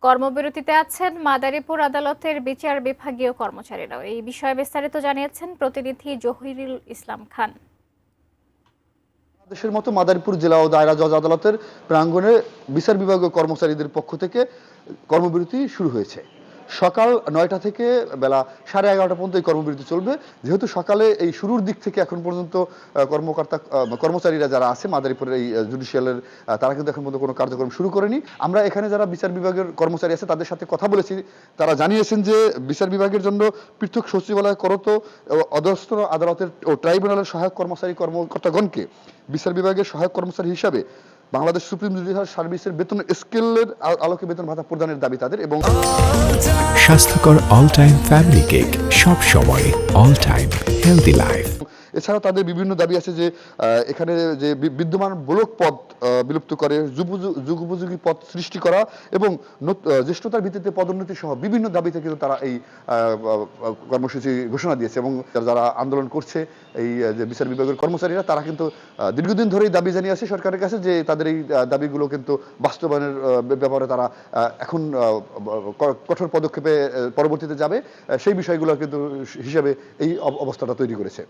কর্মবিরতিতে আছেন মাদারীপুর আদালতের বিচার বিভাগীয় কর্মচারীরাও। এই বিষয়ে বিস্তারিত জানিয়েছেন প্রতিনিধি জহিরুল ইসলাম খান। বাংলাদেশের মতো মাদারীপুর জেলা ও দায়রা জজ আদালতের প্রাঙ্গণে বিচার বিভাগীয় কর্মচারীদের পক্ষ থেকে কর্মবিরতি শুরু হয়েছে। সকাল ৯টা থেকে বেলা 11:30 পর্যন্ত এই কর্মবিরতি চলবে। যেহেতু সকালে এই শুরুর দিক থেকে এখন পর্যন্ত কর্মচারীরা যারা আছে মাদারীপুরের এই জুডিশিয়ালের, তারা কিন্তু এখন পর্যন্ত কোনো কার্যক্রম শুরু করেনি। আমরা এখানে যারা বিচার বিভাগের কর্মচারী আছে তাদের সাথে কথা বলেছি। তারা জানিয়েছেন যে বিচার বিভাগের জন্য পৃথক সচিবালয় করত অধস্থ আদালতের ও ট্রাইব্যুনালের সহায়ক কর্মকর্তাগণকে বিচার বিভাগের সহায়ক কর্মচারী হিসাবে বাংলাদেশ সুপ্রিম জুডিশিয়াল সার্ভিসের বেতন স্কেলের আলোকে বেতন ভাতা প্রদানের দাবি তাদের। এবং স্বাস্থ্যকর অল টাইম ফ্যামিলি কেক, সব সময় অল টাইম হেলদি লাইফ। এছাড়াও তাদের বিভিন্ন দাবি আছে যে এখানে যে বিদ্যমান ব্লক পদ বিলুপ্ত করে যুগোপযোগী পদ সৃষ্টি করা এবং জ্যেষ্ঠতার ভিত্তিতে পদোন্নতি সহ বিভিন্ন দাবিতে কিন্তু তারা এই কর্মসূচি ঘোষণা দিয়েছে। এবং যারা আন্দোলন করছে এই যে বিচার বিভাগের কর্মচারীরা, তারা কিন্তু দীর্ঘদিন ধরেই দাবি জানিয়ে আসে সরকারের কাছে যে তাদের এই দাবিগুলো কিন্তু বাস্তবায়নের ব্যাপারে তারা এখন কঠোর পদক্ষেপে পরবর্তীতে যাবে। সেই বিষয়গুলো কিন্তু হিসাবে এই অবস্থাটা তৈরি করেছে।